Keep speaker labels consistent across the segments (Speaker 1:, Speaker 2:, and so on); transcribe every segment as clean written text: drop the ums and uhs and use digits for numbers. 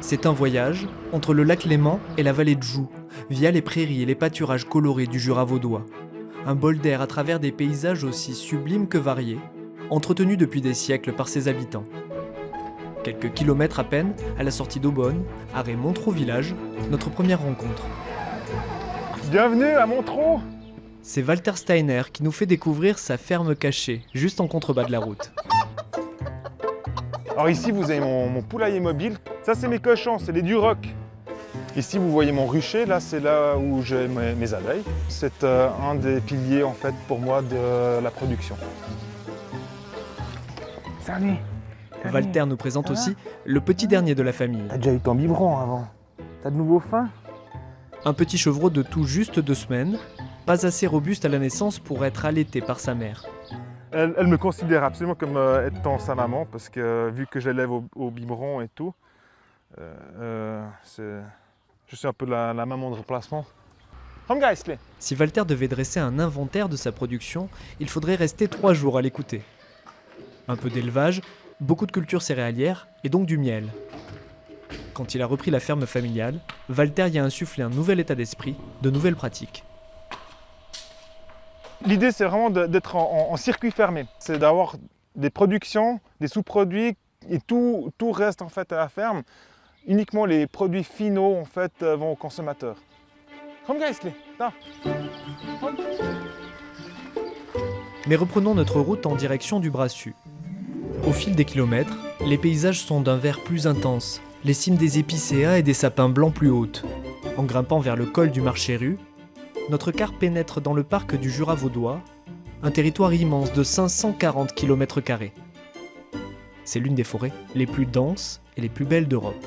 Speaker 1: C'est un voyage entre le lac Léman et la vallée de Joux, via les prairies et les pâturages colorés du Jura vaudois. Un bol d'air à travers des paysages aussi sublimes que variés, entretenus depuis des siècles par ses habitants. Quelques kilomètres à peine, à la sortie d'Aubonne, arrêt Montreux village, notre première rencontre.
Speaker 2: Bienvenue à Montreux.
Speaker 1: C'est Walter Steiner qui nous fait découvrir sa ferme cachée, juste en contrebas de la route.
Speaker 2: Alors ici, vous avez mon poulailler mobile. Ça, c'est mes cochons, c'est les Duroc. Ici, vous voyez mon rucher. Là, c'est là où j'ai mes abeilles. C'est un des piliers, en fait, pour moi, de la production.
Speaker 3: Salut.
Speaker 1: Walter nous présente aussi le petit dernier de la famille.
Speaker 3: T'as déjà eu ton biberon avant. T'as de nouveau faim?
Speaker 1: Un petit chevreau de tout juste 2 semaines, pas assez robuste à la naissance pour être allaité par sa mère.
Speaker 2: Elle me considère absolument comme étant sa maman, parce que vu que je l'élève au biberon et tout, je suis un peu la maman de remplacement.
Speaker 1: Si Walter devait dresser un inventaire de sa production, il faudrait rester 3 jours à l'écouter. Un peu d'élevage, beaucoup de cultures céréalières et donc du miel. Quand il a repris la ferme familiale, Walter y a insufflé un nouvel état d'esprit, de nouvelles pratiques.
Speaker 2: L'idée, c'est vraiment d'être en circuit fermé. C'est d'avoir des productions, des sous-produits et tout reste en fait à la ferme. Uniquement les produits finaux en fait vont aux consommateurs.
Speaker 1: Mais reprenons notre route en direction du Brassus. Au fil des kilomètres, les paysages sont d'un vert plus intense, les cimes des épicéas et des sapins blancs plus hautes. En grimpant vers le col du Marchérus, notre car pénètre dans le parc du Jura vaudois, un territoire immense de 540 km². C'est l'une des forêts les plus denses et les plus belles d'Europe.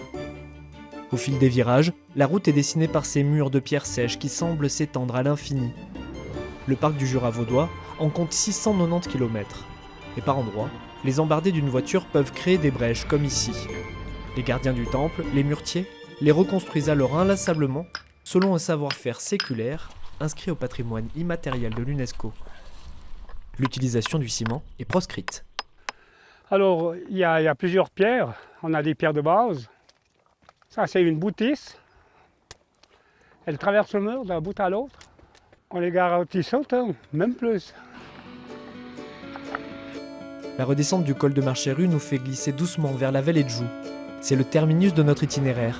Speaker 1: Au fil des virages, la route est dessinée par ces murs de pierre sèche qui semblent s'étendre à l'infini. Le parc du Jura vaudois en compte 690 km. Et par endroits, les embardées d'une voiture peuvent créer des brèches comme ici. Les gardiens du temple, les muretiers, les reconstruisent alors inlassablement selon un savoir-faire séculaire inscrit au patrimoine immatériel de l'UNESCO. L'utilisation du ciment est proscrite.
Speaker 4: Alors, il y a plusieurs pierres. On a des pierres de base. Ça, c'est une boutisse. Elle traverse le mur d'un bout à l'autre. On les garantit 100 ans, même plus.
Speaker 1: La redescente du col de Marchérus nous fait glisser doucement vers la vallée de Joux. C'est le terminus de notre itinéraire.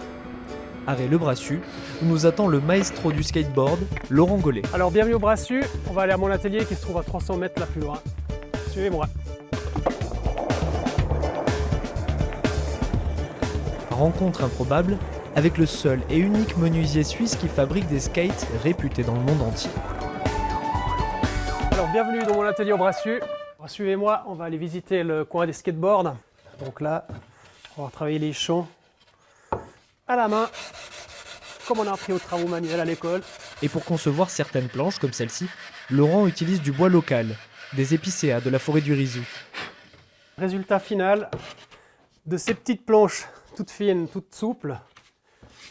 Speaker 1: Arrêt Le Brassus, où nous attend le maestro du skateboard, Laurent Gollet.
Speaker 5: Alors bienvenue au Brassus, on va aller à mon atelier qui se trouve à 300 mètres là plus loin. Suivez-moi.
Speaker 1: Rencontre improbable avec le seul et unique menuisier suisse qui fabrique des skates réputés dans le monde entier.
Speaker 5: Alors bienvenue dans mon atelier au Brassus. Suivez-moi, on va aller visiter le coin des skateboards. Donc là, on va travailler les chons à la main, comme on a appris aux travaux manuels à l'école.
Speaker 1: Et pour concevoir certaines planches comme celle-ci, Laurent utilise du bois local, des épicéas de la forêt du Rizou.
Speaker 5: Résultat final de ces petites planches toutes fines, toutes souples.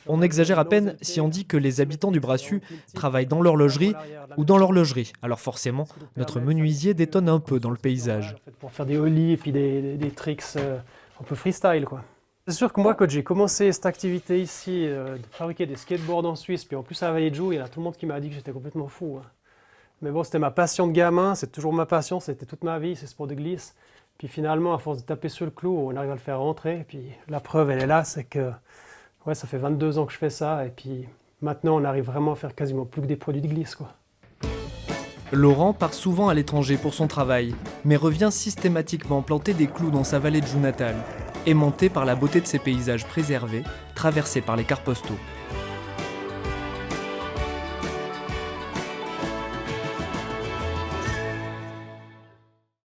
Speaker 1: On exagère à peine si on dit que les habitants du Brassus travaillent dans l'horlogerie ou dans l'horlogerie. Alors forcément, notre menuisier détonne un peu dans le paysage.
Speaker 5: Pour faire des ollies et puis des tricks un peu freestyle, quoi. C'est sûr que moi, quand j'ai commencé cette activité ici, de fabriquer des skateboards en Suisse, puis en plus à la Vallée de Joux, il y en a tout le monde qui m'a dit que j'étais complètement fou. Hein. Mais bon, c'était ma passion de gamin, c'est toujours ma passion, c'était toute ma vie, c'est sport de glisse. Puis finalement, à force de taper sur le clou, on arrive à le faire rentrer. Et puis la preuve, elle est là, c'est que ouais, ça fait 22 ans que je fais ça. Et puis maintenant, on arrive vraiment à faire quasiment plus que des produits de glisse, quoi.
Speaker 1: Laurent part souvent à l'étranger pour son travail, mais revient systématiquement planter des clous dans sa vallée de Joux natale, aimanté par la beauté de ses paysages préservés, traversés par les cars postaux.